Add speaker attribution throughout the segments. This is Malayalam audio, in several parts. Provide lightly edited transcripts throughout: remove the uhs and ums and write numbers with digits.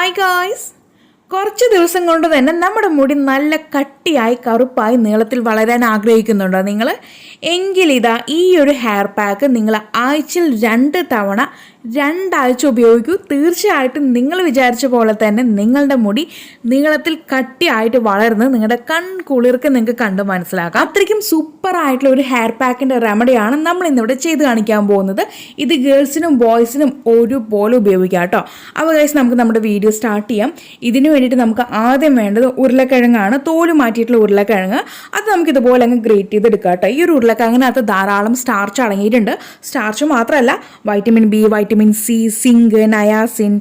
Speaker 1: Hi guys! കുറച്ച് ദിവസം കൊണ്ട് തന്നെ നമ്മുടെ മുടി നല്ല കട്ടിയായി കറുപ്പായി നീളത്തിൽ വളരാൻ ആഗ്രഹിക്കുന്നുണ്ടോ നിങ്ങൾ? എങ്കിലിതാ ഈ ഒരു ഹെയർ പാക്ക് നിങ്ങൾ ആഴ്ചയിൽ 2 തവണ 2 ആഴ്ച ഉപയോഗിക്കൂ. തീർച്ചയായിട്ടും നിങ്ങൾ വിചാരിച്ച പോലെ തന്നെ നിങ്ങളുടെ മുടി നീളത്തിൽ കട്ടിയായിട്ട് വളർന്ന് നിങ്ങളുടെ കൺകുളിർക്ക് നിങ്ങൾക്ക് കണ്ട് മനസ്സിലാക്കാം. അത്രയ്ക്കും സൂപ്പർ ആയിട്ടുള്ള ഒരു ഹെയർ പാക്കിൻ്റെ റെമഡിയാണ് നമ്മൾ ഇന്നിവിടെ ചെയ്ത് കാണിക്കാൻ പോകുന്നത്. ഇത് ഗേൾസിനും ബോയ്സിനും ഒരുപോലെ ഉപയോഗിക്കാം കേട്ടോ. അപ്പോൾ ഗൈസ് നമുക്ക് നമ്മുടെ വീഡിയോ സ്റ്റാർട്ട് ചെയ്യാം. ഇതിനു വേണ്ടിയിട്ട് നമുക്ക് ആദ്യം വേണ്ടത് ഉരുളക്കിഴങ്ങാണ്. തോല് മാറ്റിയിട്ടുള്ള ഉരുളക്കിഴങ്ങ്. അത് നമുക്ക് ഇതുപോലെ അങ്ങ് ഗ്രേറ്റ് ചെയ്തെടുക്കാം കേട്ടോ. ഈ ഒരു ഉരുളക്കിഴങ്ങിനകത്ത് ധാരാളം സ്റ്റാർച്ച് അടങ്ങിയിട്ടുണ്ട്. സ്റ്റാർച്ച് മാത്രമല്ല vitamin B, vitamin C, zinc, niacin,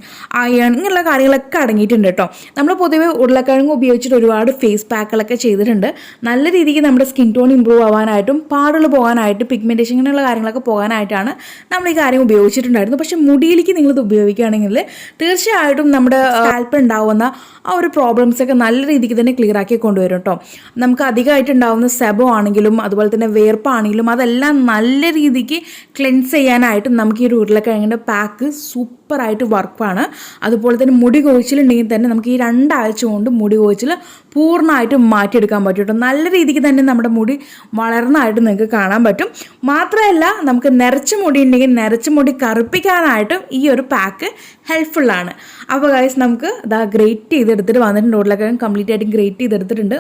Speaker 1: iron ഇങ്ങനെയുള്ള കാര്യങ്ങളൊക്കെ അടങ്ങിയിട്ടുണ്ട് കേട്ടോ. നമ്മൾ പൊതുവേ ഉരുളക്കിഴങ്ങ് ഉപയോഗിച്ചിട്ട് ഒരുപാട് ഫേസ് പാക്കുകളൊക്കെ ചെയ്തിട്ടുണ്ട്. നല്ല രീതിക്ക് നമ്മുടെ സ്കിൻ ടോൺ ഇമ്പ്രൂവ് ആവാനായിട്ടും പാടുകൾ പോകാനായിട്ടും പിഗ്മെൻറ്റേഷൻ ഇങ്ങനെയുള്ള കാര്യങ്ങളൊക്കെ പോകാനായിട്ടാണ് നമ്മൾ ഈ കാര്യം ഉപയോഗിച്ചിട്ടുണ്ടായിരുന്നു. പക്ഷേ മുടിയിലേക്ക് നിങ്ങളിത് ഉപയോഗിക്കുകയാണെങ്കിൽ തീർച്ചയായിട്ടും നമ്മുടെ സ്കാൽപ്പ് ഉണ്ടാവുന്ന ആ ഒരു പ്രോബ്ലംസൊക്കെ നല്ല രീതിക്ക് തന്നെ ക്ലിയർ ആക്കി കൊണ്ടുവരും കേട്ടോ. നമുക്ക് അധികമായിട്ടുണ്ടാവുന്ന സെബോ ആണെങ്കിലും അതുപോലെ തന്നെ വേർപ്പാണെങ്കിലും അതെല്ലാം നല്ല രീതിക്ക് ക്ലെൻസ് ചെയ്യാനായിട്ടും നമുക്ക് ഈ ഒരു ഉരുളക്കിഴങ്ങിൻ്റെ പാക്ക് സൂപ്പറായിട്ട് വർക്കാണ്. അതുപോലെ തന്നെ മുടി കൊഴിച്ചിലുണ്ടെങ്കിൽ തന്നെ നമുക്ക് ഈ 2 ആഴ്ച കൊണ്ട് മുടി കൊഴിച്ചിൽ പൂർണ്ണമായിട്ടും മാറ്റിയെടുക്കാൻ പറ്റും കേട്ടോ. നല്ല രീതിക്ക് തന്നെ നമ്മുടെ മുടി വളർന്നതായിട്ട് നിങ്ങൾക്ക് കാണാൻ പറ്റും. മാത്രമല്ല നമുക്ക് നിറച്ച മുടി ഉണ്ടെങ്കിൽ നിറച്ച മുടി കറുപ്പിക്കാനായിട്ടും ഈ ഒരു പാക്ക് ഹെൽപ്ഫുള്ളാണ്. അപ്പോൾ ഗൈസ് നമുക്ക് ഇതാ ഗ്രേറ്റ് ചെയ്തെടുത്തിട്ട് വന്നിട്ടുണ്ട്. ഉരുളക്കിഴങ്ങ് കംപ്ലീറ്റ് ആയിട്ട് ഗ്രേറ്റ് ചെയ്തെടുത്തിട്ടുണ്ട്.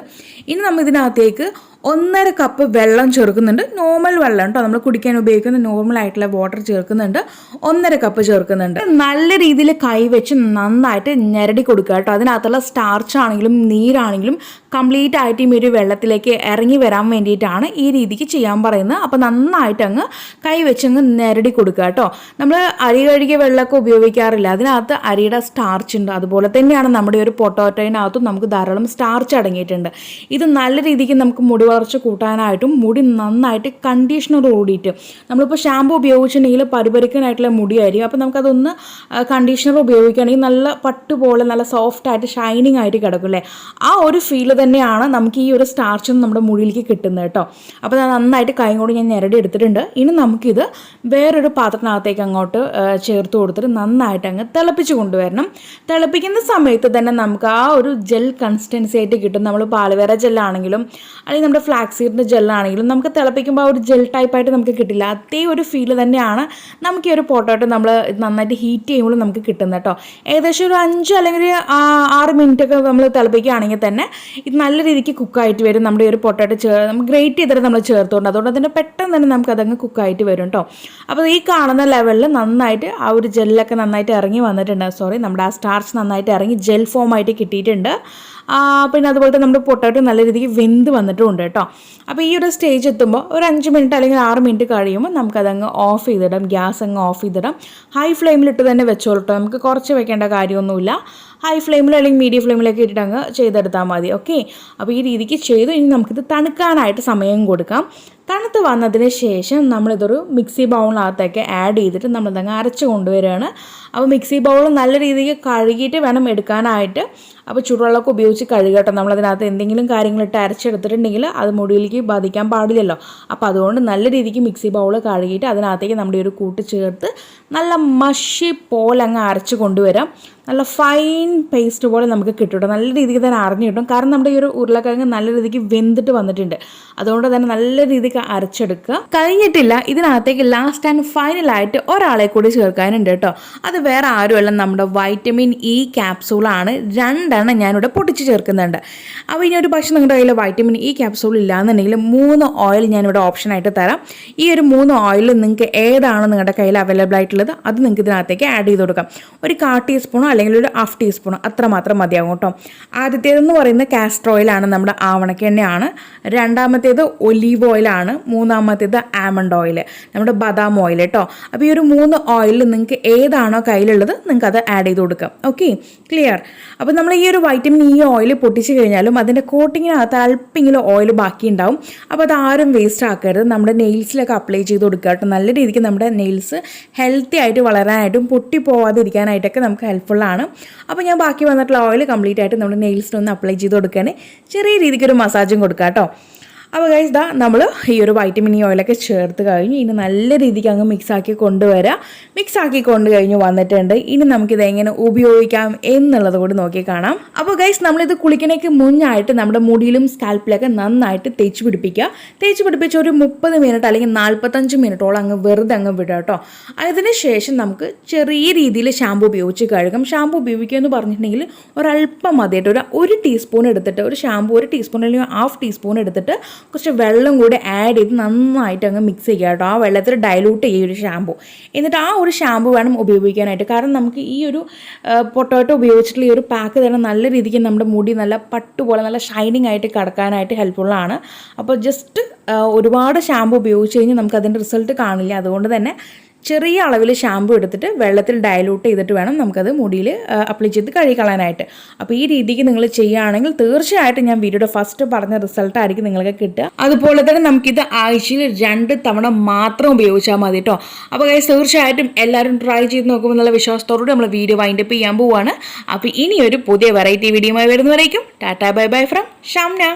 Speaker 1: ഇനി നമ്മൾ ഇതിനകത്തേക്ക് 1.5 കപ്പ് വെള്ളം ചേർക്കുന്നുണ്ട്. നോർമൽ വെള്ളം കേട്ടോ, നമ്മൾ കുടിക്കാൻ ഉപയോഗിക്കുന്ന നോർമൽ ആയിട്ടുള്ള വാട്ടർ ചേർക്കുന്നുണ്ട്. 1.5 കപ്പ് ചേർക്കുന്നുണ്ട്. നല്ല രീതിയിൽ കൈവച്ച് നന്നായിട്ട് ഞെരടി കൊടുക്കുക കേട്ടോ. അതിനകത്തുള്ള സ്റ്റാർച്ച് ആണെങ്കിലും നീരാണെങ്കിലും കംപ്ലീറ്റ് ആയിട്ട് ഈ ഒരു വെള്ളത്തിലേക്ക് ഇറങ്ങി വരാൻ വേണ്ടിയിട്ടാണ് ഈ രീതിക്ക് ചെയ്യാൻ പറയുന്നത്. അപ്പോൾ നന്നായിട്ട് അങ്ങ് കൈവച്ചങ്ങ് ഞെരടി കൊടുക്കുക കേട്ടോ. നമ്മൾ അരി കഴുകിയ വെള്ളമൊക്കെ ഉപയോഗിക്കാറില്ല. അതിനകത്ത് അരിയുടെ സ്റ്റാർച്ച് ഉണ്ട്. അതുപോലെ തന്നെയാണ് നമ്മുടെ ഒരു പൊട്ടോറ്റോയിനകത്തും നമുക്ക് ധാരാളം സ്റ്റാർച്ച് അടങ്ങിയിട്ടുണ്ട്. ഇത് നല്ല രീതിക്ക് നമുക്ക് മുടി വളർച്ച കൂട്ടാനായിട്ടും മുടി നന്നായിട്ട് കണ്ടീഷണർ ഓടിയിട്ട് നമ്മളിപ്പോൾ ഷാമ്പു ഉപയോഗിച്ചിട്ടുണ്ടെങ്കിൽ പരിപരിക്കാനായിട്ടുള്ള മുടിയായിരിക്കും. അപ്പോൾ നമുക്കതൊന്ന് കണ്ടീഷണർ ഉപയോഗിക്കുകയാണെങ്കിൽ നല്ല പട്ടുപോലെ നല്ല സോഫ്റ്റ് ആയിട്ട് ഷൈനിങ് ആയിട്ട് കിടക്കും അല്ലേ. ആ ഒരു ഫീല് തന്നെയാണ് നമുക്ക് ഈ ഒരു സ്റ്റാർച്ചും നമ്മുടെ മുടിയിലേക്ക് കിട്ടുന്നത് കേട്ടോ. അപ്പോൾ നന്നായിട്ട് കൈ കൊണ്ട് ഞാൻ ഞെരടി എടുത്തിട്ടുണ്ട്. ഇനി നമുക്കിത് വേറൊരു പാത്രത്തിനകത്തേക്ക് അങ്ങോട്ട് ചേർത്ത് കൊടുത്തിട്ട് നന്നായിട്ട് അങ്ങ് തിളപ്പിച്ച് കൊണ്ടുവരണം. തിളപ്പിക്കുന്ന സമയത്ത് തന്നെ നമുക്ക് ആ ഒരു ജെൽ കൺസിസ്റ്റൻസി ആയിട്ട് കിട്ടും. നമ്മൾ പാലുവേറ ജെല്ലാണെങ്കിലും അല്ലെങ്കിൽ നമ്മുടെ ഫ്ലാക്സീഡിൻ്റെ ജെല്ലാണെങ്കിലും നമുക്ക് തിളപ്പിക്കുമ്പോൾ ആ ഒരു ജെൽ ടൈപ്പായിട്ട് നമുക്ക് കിട്ടില്ല. അതേ ഒരു ഫീല് തന്നെയാണ് നമുക്ക് ഈ ഒരു പൊട്ടോട്ടോ നമ്മൾ നന്നായിട്ട് ഹീറ്റ് ചെയ്യുമ്പോൾ നമുക്ക് കിട്ടുന്നത് കേട്ടോ. ഏകദേശം ഒരു 5 അല്ലെങ്കിൽ 6 മിനിറ്റൊക്കെ നമ്മൾ തിളപ്പിക്കുകയാണെങ്കിൽ തന്നെ ഇത് നല്ല രീതിക്ക് കുക്കായിട്ട് വരും. നമ്മുടെ ഈ ഒരു പൊട്ടോട്ടോ നമ്മൾ ഗ്രേറ്റ് ചെയ്തിട്ട് നമ്മൾ ചേർത്തുകൊണ്ട് അതുകൊണ്ട് അതിൻ്റെ പെട്ടെന്ന് തന്നെ നമുക്ക് അതങ്ങ് കുക്കായിട്ട് വരും കേട്ടോ. അപ്പോൾ ഈ കാണുന്ന ലെവലിൽ നന്നായിട്ട് ആ ഒരു ജെല്ലൊക്കെ നന്നായിട്ട് ഇറങ്ങി വന്നിട്ടുണ്ട്. നമ്മുടെ ആ സ്റ്റാർച്ച് നന്നായിട്ട് ഇറങ്ങി ജെൽ ഫോം ആയിട്ട് കിട്ടിയിട്ടുണ്ട്. പിന്നെ അതുപോലെ തന്നെ നമ്മുടെ പൊട്ടോട്ടോ നല്ല രീതിക്ക് വെന്ത് വന്നിട്ടുമുണ്ട് കേട്ടോ. അപ്പോൾ ഈ ഒരു സ്റ്റേജ് എത്തുമ്പോൾ ഒരു 5 മിനിറ്റ് അല്ലെങ്കിൽ 6 മിനിറ്റ് കഴിയുമ്പോൾ നമുക്കതങ്ങ് ഓഫ് ചെയ്തിടാം. ഗ്യാസ് അങ്ങ് ഓഫ് ചെയ്തിടാം. ഹൈ ഫ്ലെയിമിലിട്ട് തന്നെ വെച്ചോളൂ കേട്ടോ. നമുക്ക് കുറച്ച് വെക്കേണ്ട കാര്യമൊന്നുമില്ല. ഹൈ ഫ്ലെയിമിലോ അല്ലെങ്കിൽ മീഡിയം ഫ്ലെയിമിലൊക്കെ ഇട്ടിട്ട് അങ്ങ് ചെയ്തെടുത്താൽ മതി. ഓക്കെ, അപ്പോൾ ഈ രീതിക്ക് ചെയ്തു. ഇനി നമുക്കിത് തണുക്കാനായിട്ട് സമയം കൊടുക്കാം. തണുത്ത് വന്നതിന് ശേഷം നമ്മളിതൊരു മിക്സി ബൗളിനകത്തേക്ക് ആഡ് ചെയ്തിട്ട് നമ്മളിതങ്ങ് അരച്ച് കൊണ്ടുവരികയാണ്. അപ്പോൾ മിക്സി ബൗൾ നല്ല രീതിക്ക് കഴുകിയിട്ട് വേണം എടുക്കാനായിട്ട്. അപ്പോൾ ചൂടുവെള്ളമൊക്കെ ഉപയോഗിച്ച് കഴുകട്ടോ. നമ്മളതിനകത്ത് എന്തെങ്കിലും കാര്യങ്ങളിട്ട് അരച്ചെടുത്തിട്ടുണ്ടെങ്കിൽ അത് മുടിയിലേക്ക് ബാധിക്കാൻ പാടില്ലല്ലോ. അപ്പോൾ അതുകൊണ്ട് നല്ല രീതിക്ക് മിക്സി ബൗൾ കഴുകിയിട്ട് അതിനകത്തേക്ക് നമ്മുടെ ഒരു കൂട്ട് ചേർത്ത് നല്ല മഷി പോലെ അങ്ങ് അരച്ച് കൊണ്ടുവരാം. നല്ല ഫൈൻ പേസ്റ്റ് പോലെ നമുക്ക് കിട്ടും. നല്ല രീതിക്ക് തന്നെ അറിഞ്ഞു കിട്ടും. കാരണം നമ്മുടെ ഈ ഒരു ഉരുളക്കിഴങ്ങ് നല്ല രീതിക്ക് വെന്തിട്ട് വന്നിട്ടുണ്ട്. അതുകൊണ്ട് തന്നെ നല്ല രീതിക്ക് അരച്ചെടുക്കുക. കഴിഞ്ഞിട്ടില്ല, ഇതിനകത്തേക്ക് ലാസ്റ്റ് ആൻഡ് ഫൈനലായിട്ട് ഒരാളെ കൂടി ചേർക്കാനുണ്ട് കേട്ടോ. അത് വേറെ ആരുമല്ല, നമ്മുടെ വൈറ്റമിൻ ഇ ക്യാപ്സൂളാണ്. 2 ഞാനിവിടെ പൊട്ടിച്ച് ചേർക്കുന്നുണ്ട്. അപ്പോൾ ഇനി ഒരു പക്ഷേ നിങ്ങളുടെ കയ്യിൽ വൈറ്റമിൻ ഇ ക്യാപ്സൂൾ ഇല്ലാന്നുണ്ടെങ്കിൽ 3 ഓയിൽ ഞാനിവിടെ ഓപ്ഷനായിട്ട് തരാം. ഈ ഒരു 3 ഓയിൽ നിങ്ങൾക്ക് ഏതാണ് നിങ്ങളുടെ കയ്യിൽ അവൈലബിൾ ആയിട്ടുള്ളത് അത് നിങ്ങൾക്ക് ഇതിനകത്തേക്ക് ആഡ് ചെയ്ത് കൊടുക്കാം. ഒരു 1/4 ടീസ്പൂണോ അല്ലെങ്കിൽ ഒരു 1/2 ടീസ്പൂണോ അത്രമാത്രം മതിയാകും കേട്ടോ. ആദ്യത്തേതെന്ന് പറയുന്നത് കാസ്റ്റർ ഓയിലാണ്, നമ്മുടെ ആവണക്കെണ്ണയാണ്. രണ്ടാമത്തേത് ഒലീവ് ഓയിലാണ്. മൂന്നാമത്തേത് ആമണ്ട് ഓയിൽ, നമ്മുടെ ബദാം ഓയിൽ കേട്ടോ. അപ്പോൾ ഈ ഒരു 3 ഓയിലിൽ നിങ്ങൾക്ക് ഏതാണോ കയ്യിലുള്ളത് നിങ്ങൾക്ക് അത് ആഡ് ചെയ്ത് കൊടുക്കാം. Okay, clear. അപ്പോൾ നമ്മൾ ഈ ഒരു വൈറ്റമിൻ ഇ ഓയിൽ പൊട്ടിച്ച് കഴിഞ്ഞാലും അതിൻ്റെ കോട്ടിങ്ങിനകത്ത് അല്പെങ്കിലും ഓയിൽ ബാക്കി ഉണ്ടാവും. അപ്പോൾ അതാരും വേസ്റ്റ് ആക്കരുത്. നമ്മുടെ നെയിൽസിലൊക്കെ അപ്ലൈ ചെയ്ത് കൊടുക്കുക കേട്ടോ. നല്ല രീതിക്ക് നമ്മുടെ നെയിൽസ് ഹെൽത്തി ആയിട്ട് വളരാനായിട്ടും പൊട്ടിപ്പോവാതിരിക്കാനായിട്ടൊക്കെ നമുക്ക് ഹെൽപ്ഫുള്ളാണ്. അപ്പോൾ ഞാൻ ബാക്കി വന്നിട്ടുള്ള ഓയിൽ കംപ്ലീറ്റ് ആയിട്ട് നമ്മുടെ നെയിൽസിനൊന്ന് അപ്ലൈ ചെയ്ത് കൊടുക്കുകയാണ്. ചെറിയ രീതിക്കൊരു മസാജും കൊടുക്കുക കേട്ടോ. അപ്പോൾ ഗൈസ് ദാ നമ്മൾ ഈ ഒരു വൈറ്റമിൻ ഇ ഓയിലൊക്കെ ചേർത്ത് കഴിഞ്ഞു. ഇനി നല്ല രീതിക്ക് അങ്ങ് മിക്സാക്കി കൊണ്ടുവരാം. മിക്സാക്കി കൊണ്ട് കഴിഞ്ഞ് വന്നിട്ടുണ്ട്. ഇനി നമുക്കിത് എങ്ങനെ ഉപയോഗിക്കാം എന്നുള്ളത് കൂടി നോക്കി കാണാം. അപ്പോൾ ഗൈസ് നമ്മളിത് കുളിക്കണേക്ക് മുന്നായിട്ട് നമ്മുടെ മുടിയിലും സ്കാൽപ്പിലൊക്കെ നന്നായിട്ട് തേച്ച് പിടിപ്പിക്കുക. തേച്ച് പിടിപ്പിച്ച് ഒരു 30 മിനിറ്റ് അല്ലെങ്കിൽ 45 മിനിറ്റോളം അങ്ങ് വെറുതെ അങ്ങ് വിടുക കേട്ടോ. അതിന് ശേഷം നമുക്ക് ചെറിയ രീതിയിൽ ഷാമ്പു ഉപയോഗിച്ച് കഴുകാം. ഷാമ്പു ഉപയോഗിക്കുക എന്ന് പറഞ്ഞിട്ടുണ്ടെങ്കിൽ ഒരല്പം മതിയായിട്ട് ഒരു ടീസ്പൂൺ എടുത്തിട്ട് ഒരു ഷാമ്പു 1 ടീസ്പൂൺ അല്ലെങ്കിൽ 1/2 ടീസ്പൂൺ എടുത്തിട്ട് കുറച്ച് വെള്ളം കൂടി ആഡ് ചെയ്ത് നന്നായിട്ട് അങ്ങ് മിക്സ് ചെയ്യുക കേട്ടോ. ആ വെള്ളത്തിൽ ഡൈലൂട്ട് ചെയ്യുക ഒരു ഷാമ്പു. എന്നിട്ട് ആ ഒരു ഷാമ്പു വേണം ഉപയോഗിക്കാനായിട്ട്. കാരണം നമുക്ക് ഈ ഒരു പൊട്ടോട്ടോ ഉപയോഗിച്ചിട്ടുള്ള ഈ ഒരു പാക്ക് തന്നെ നല്ല രീതിക്ക് നമ്മുടെ മുടി നല്ല പട്ടുപോലെ നല്ല ഷൈനിങ് ആയിട്ട് കിടക്കാനായിട്ട് ഹെൽപ്ഫുള്ളാണ്. അപ്പോൾ ജസ്റ്റ് ഒരുപാട് ഷാമ്പു ഉപയോഗിച്ച് കഴിഞ്ഞാൽ നമുക്ക് അതിൻ്റെ റിസൾട്ട് കാണില്ല. അതുകൊണ്ട് തന്നെ ചെറിയ അളവിൽ ഷാമ്പു എടുത്തിട്ട് വെള്ളത്തിൽ ഡയലൂട്ട് ചെയ്തിട്ട് വേണം നമുക്കത് മുടിയിൽ അപ്ലൈ ചെയ്ത് കഴുകിക്കളയാനായിട്ട്. അപ്പോൾ ഈ രീതിക്ക് നിങ്ങൾ ചെയ്യുകയാണെങ്കിൽ തീർച്ചയായിട്ടും ഞാൻ വീഡിയോയുടെ ഫസ്റ്റ് പറഞ്ഞ റിസൾട്ടായിരിക്കും നിങ്ങൾക്ക് കിട്ടുക. അതുപോലെ തന്നെ നമുക്കിത് ആഴ്ചയിൽ 2 തവണ മാത്രം ഉപയോഗിച്ചാൽ മതി കേട്ടോ. അപ്പോൾ ഗൈസ് തീർച്ചയായിട്ടും എല്ലാവരും ട്രൈ ചെയ്ത് നോക്കുമ്പോൾ എന്നുള്ള വിശ്വാസത്തോടുകൂടി നമ്മൾ വീഡിയോ വൈൻഡപ്പ് ചെയ്യാൻ പോവുകയാണ്. അപ്പോൾ ഇനിയൊരു പുതിയ വെറൈറ്റി വീഡിയോയുമായി വരുന്നവരേക്കും ta ta bye bye from Shamna.